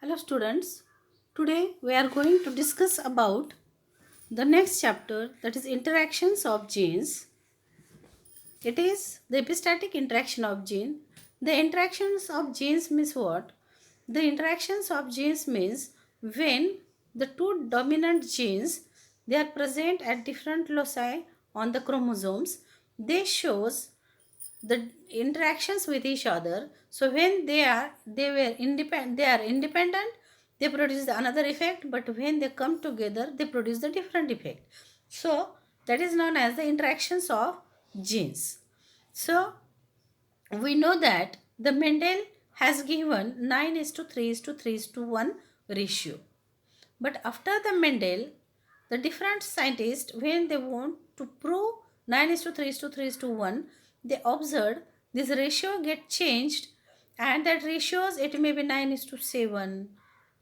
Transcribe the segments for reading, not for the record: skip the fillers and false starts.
Hello students, today we are going to discuss about the next chapter, that is interactions of genes. It is the epistatic interaction of gene. The interactions of genes means what? The interactions of genes means when the two dominant genes, they are present at different loci on the chromosomes, they shows the interactions with each other. So when they are independent, they produce the another effect, but when they come together they produce the different effect. So that is known as the interactions of genes. So we know that the Mendel has given 9 is to 3 is to 3 is to 1 ratio. But after the Mendel, the different scientists, when they want to prove 9 is to 3 is to 3 is to 1, they observed this ratio get changed, and that ratios, it may be 9 is to 7,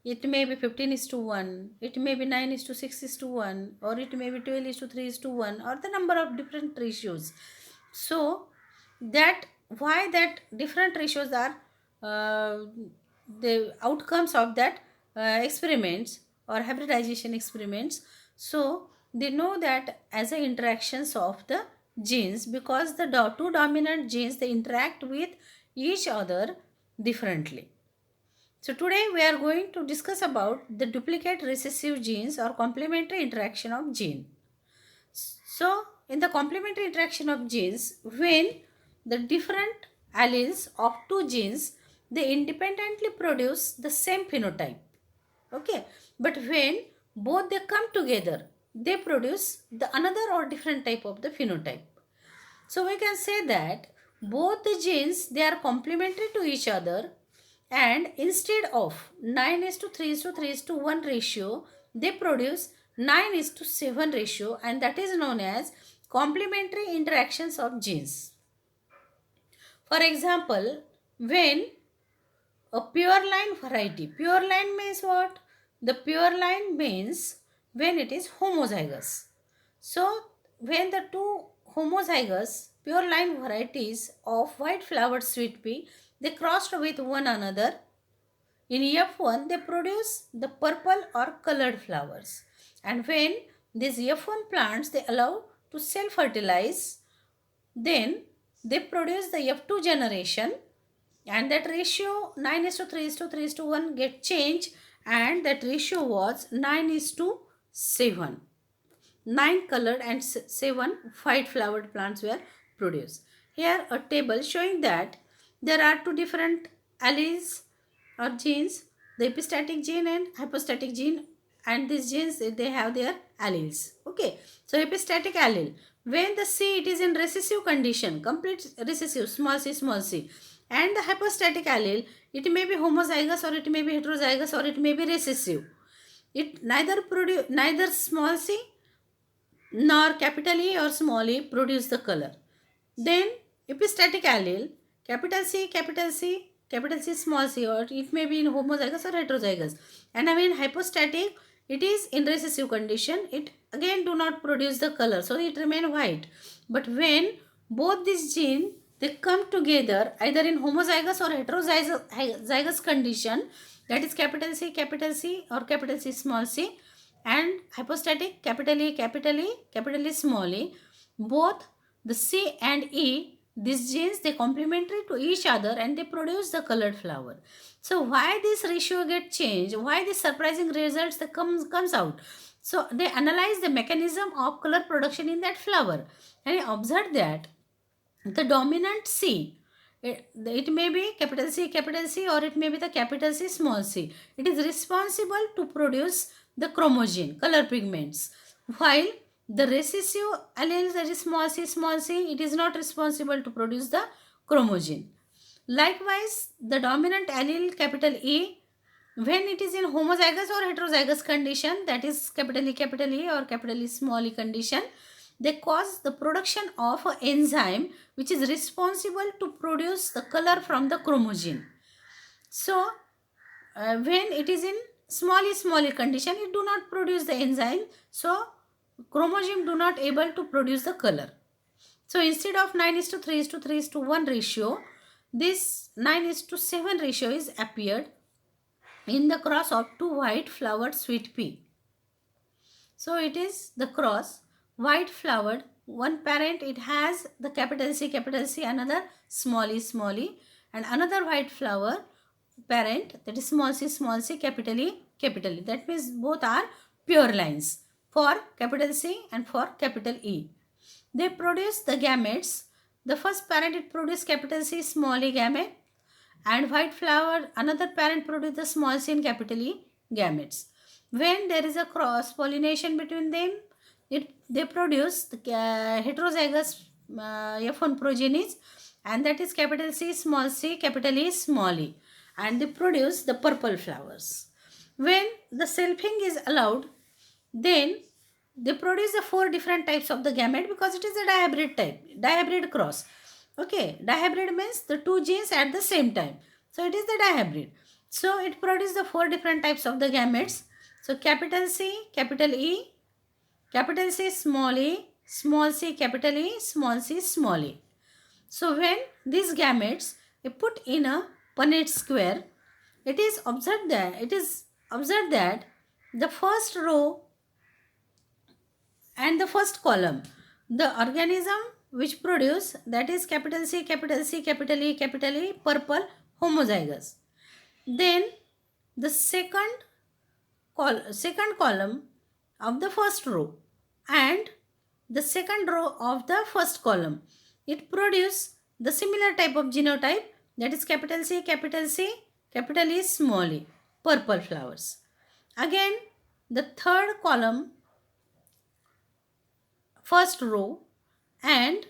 it may be 15 is to 1, it may be 9 is to 6 is to 1, or it may be 12 is to 3 is to 1, or the number of different ratios. So that why that different ratios are the outcomes of that experiments or hybridization experiments. So they know that as a interactions of the genes, because the two dominant genes, they interact with each other differently. So today we are going to discuss about the duplicate recessive genes or complementary interaction of gene. So in the complementary interaction of genes, when the different alleles of two genes, they independently produce the same phenotype. Okay, but when both they come together, they produce the another or different type of the phenotype. So we can say that both the genes, they are complementary to each other, and instead of 9 is to 3 is to 3 is to 1 ratio, they produce 9 is to 7 ratio, and that is known as complementary interactions of genes. For example, when a pure line variety, pure line means what? The pure line means when it is homozygous. So when the two homozygous pure line varieties of white flowered sweet pea, they crossed with one another, in F1 they produce the purple or colored flowers. And when these F1 plants, they allow to self fertilize, then they produce the F2 generation, and that ratio 9 is to 3 is to 3 is to 1 get changed, and that ratio was 9 is to 7. 9 colored and 7 white flowered plants were produced. Here a table showing that there are two different alleles or genes, the epistatic gene and hypostatic gene, and these genes, they have their alleles. Okay, so epistatic allele, when the C, it is in recessive condition, complete recessive, small c, and the hypostatic allele, it may be homozygous or it may be heterozygous or it may be recessive. It neither small c nor capital E or small e produce the color. Then epistatic allele, capital C, capital C, capital C, small c, or it may be in homozygous or heterozygous. And again hypostatic, it is in recessive condition, it again do not produce the color, so it remain white. But when both these genes, they come together either in homozygous or heterozygous condition, that is capital C or capital C, small c, and hypostatic, capital E, capital E, capital E, small e, both the C and E, these genes, they complementary to each other and they produce the colored flower. So why this ratio get changed? Why this surprising results that comes out? So they analyze the mechanism of color production in that flower, and observe that the dominant C, it may be capital C, or it may be the capital C, small c. It is responsible to produce the chromogene, color pigments, while the recessive allele, that is small c, it is not responsible to produce the chromogene. Likewise, the dominant allele, capital A, when it is in homozygous or heterozygous condition, that is capital E or capital E, small e condition, they cause the production of an enzyme which is responsible to produce the color from the chromogene. So when it is in small e condition, it do not produce the enzyme, so chromosome do not able to produce the color. So instead of 9 is to 3 is to 3 is to 1 ratio, this 9 is to 7 ratio is appeared. in the cross of two white flowered sweet pea. So it is the cross, white flowered, one parent it has the capital C, another small e, and another white flower parent, that is small c, capital E, capital E. That means both are pure lines for capital C and for capital E. They produce the gametes. The first parent it produces capital C, small e gamete, and white flower, another parent produces the small c and capital E gametes. When there is a cross pollination between them, they produce the heterozygous F1 progenies, and that is capital C, capital E, small e, and they produce the purple flowers. When the selfing is allowed, then they produce the four different types of the gamete, because it is a dihybrid type, dihybrid cross. Okay, dihybrid means the two genes at the same time. So it is the dihybrid. So it produces the four different types of the gametes. So capital C, capital E, capital C, small c, capital E, small c, small e. So when these gametes are put in a Punnett square, it is observed that the first row and the first column, the organism which produce, that is capital C, capital E, purple homozygous. Then the second column of the first row and the second row of the first column, it produce the similar type of genotype, that is capital C, capital E, small e, purple flowers. Again, the third column, first row, and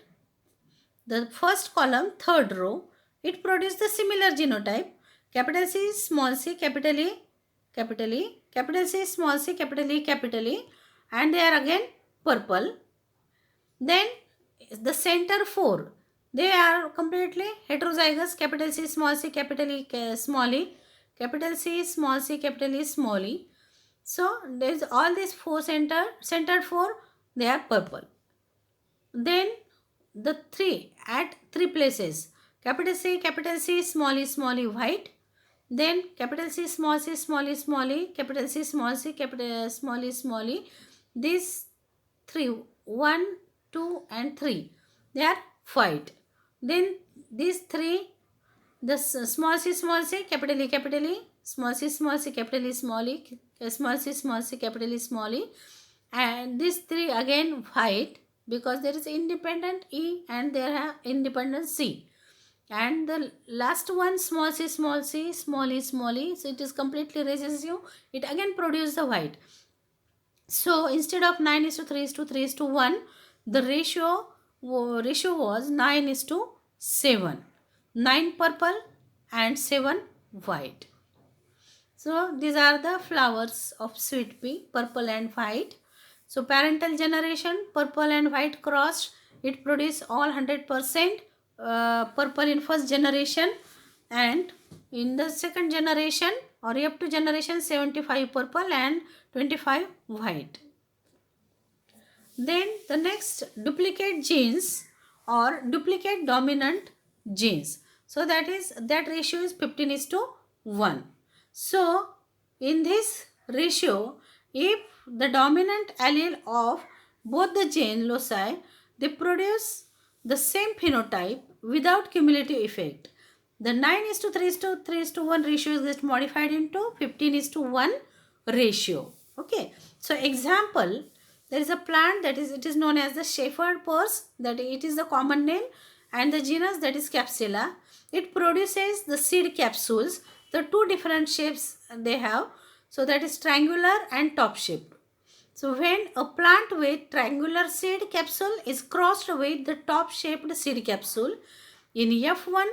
the first column, third row, it produces the similar genotype, capital C, small c, capital E, capital C, small c, capital E, and they are again purple. Then the center four, they are completely heterozygous, capital C, small c, capital E, small e, capital C, small c, capital E, small e. So there is all these four centered four, they are purple. Then the three at three places, capital C, small e, white. Then capital C, small e, capital C, small e. These three, 1, 2 and 3, they are white. Then these three, the small c, capital E, small c, capital E, small c, capital E, small e. And these three again white, because there is independent E and there are independent C. And the last one, small c, small e, small e. So it is completely recessive. It again produces the white. So instead of 9:3:3:1, the ratio was 9:7. 9 purple and 7 white. So these are the flowers of sweet pea, purple and white. So parental generation, purple and white crossed, it produces all 100% purple in first generation, and in the second generation or up to generation 75 purple and 25 white. Then the next, duplicate genes or duplicate dominant genes. So that ratio is 15:1. So in this ratio, if the dominant allele of both the gene loci, they produce the same phenotype without cumulative effect, the 9:3:3:1 ratio is get modified into 15:1 ratio. Okay. So example, there is a plant that is, it is known as the shepherd purse, that it is the common name, and the genus, that is Capsula. It produces the seed capsules. The two different shapes they have. So that is triangular and top shaped. So when a plant with triangular seed capsule is crossed with the top shaped seed capsule, in F1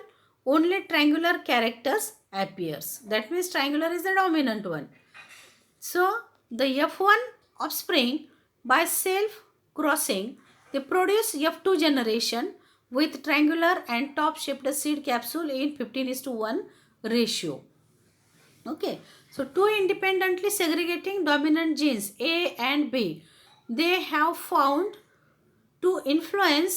only triangular characters appears. That means triangular is the dominant one. So the F1 offspring, by self crossing, they produce F2 generation with triangular and top shaped seed capsule in 15:1 ratio. Okay. So two independently segregating dominant genes A and B, they have found to influence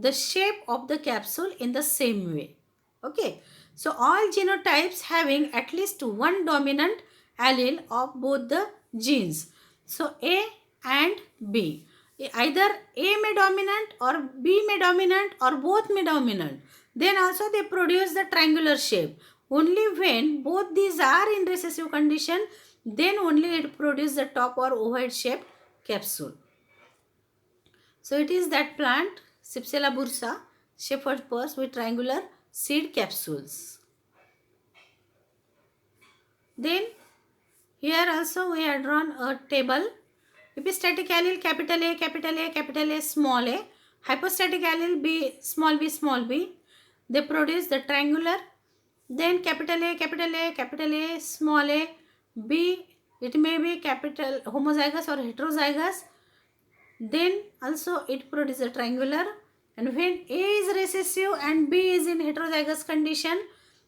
the shape of the capsule in the same way. Okay. So all genotypes having at least one dominant allele of both the genes. So A and B. Either A may dominant or B may dominant or both may dominant. Then also they produce the triangular shape. Only when both these are in recessive condition, then only it produces the top or ovoid shaped capsule. So it is that plant Cypsela bursa, shepherd's purse with triangular seed capsules. Then here also we have drawn a table. Epistatic allele capital A, capital A, capital A, small a. Hypostatic allele B, small b, small b. They produce the triangular. Then capital A, capital A, capital A, small a. B, it may be capital homozygous or heterozygous. Then also it produces a triangular. And when A is recessive and B is in heterozygous condition,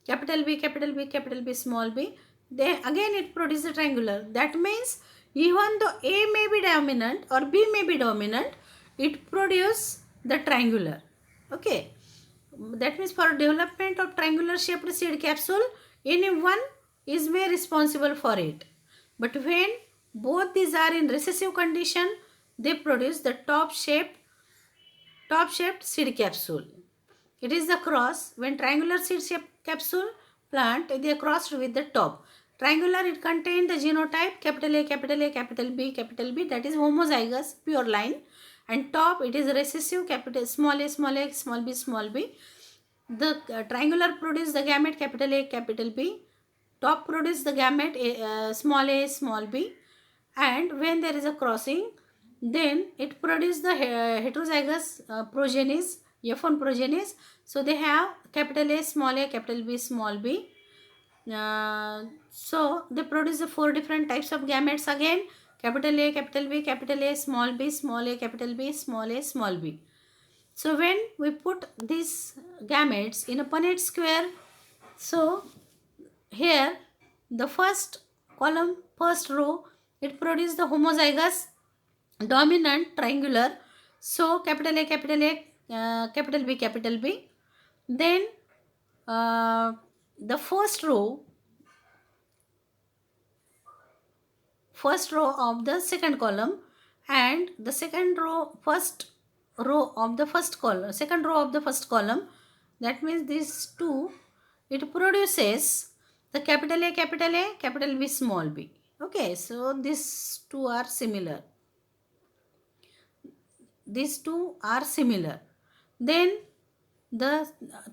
capital B, capital B, capital B, small b, then again it produces a triangular. That means even though A may be dominant or B may be dominant, it produces the triangular. Okay. That means for development of triangular shaped seed capsule, any one is may responsible for it. But when both these are in recessive condition, they produce the top shaped seed capsule. It is the cross. When triangular seed shaped capsule plant, they are crossed with the top. Triangular, it contains the genotype capital A, capital A, capital B, that is homozygous, pure line. And top, it is recessive, capital small a, small a, small b, small b. The triangular produce the gamete capital A, capital B. Top produce the gamete small a, small b. And when there is a crossing, then it produces the heterozygous progenies, F1 progenies. So they have capital A, small a, capital B, small b. So they produce the 4 different types of gametes again. Capital A, capital B, capital A, small b, small a, capital B, small a, small b. So when we put these gametes in a Punnett square, so here the first column, first row, it produces the homozygous dominant triangular. So capital A, capital A, capital B, capital B. Then the first row of the second column and the second row, first row of the first column, second row of the first column, that means these two, it produces the capital A, capital B, small b. Okay, so these two are similar. These two are similar. Then the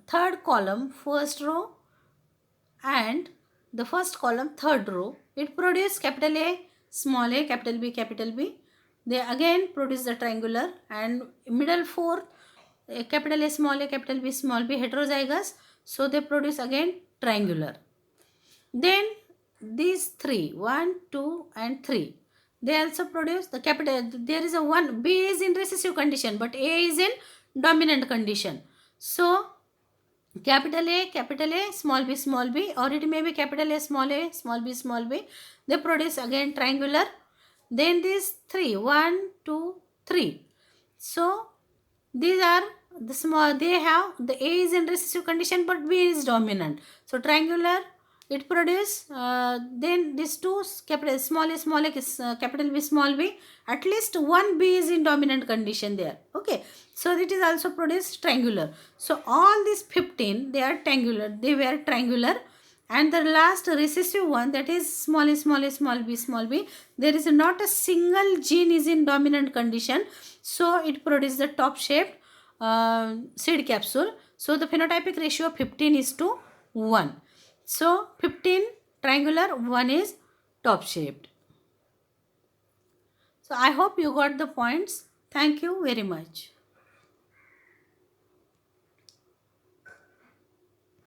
third column, first row, and the first column, third row, it produces capital A, small a, capital B, capital B. They again produce the triangular, and middle fourth, capital A, small a, capital B, small b, heterozygous. So they produce again triangular. Then these three, 1, 2 and 3, they also produce the capital. There is a one, B is in recessive condition but A is in dominant condition. So capital A, small b, or it may be capital A, small b, small b. They produce again triangular. Then these 3, 1, 2, 3. So these are the small, they have the A is in recessive condition but B is dominant. So triangular, it produce then these two, capital small a, capital B, small b, at least one B is in dominant condition there. Okay, so it is also produced triangular. So all these 15, they are triangular, they were triangular. And the last recessive one, that is small a, small b, there is not a single gene is in dominant condition. So it produces the top shaped seed capsule. So the phenotypic ratio of 15:1. So 15 triangular, 1 is top shaped. So I hope you got the points. Thank you very much.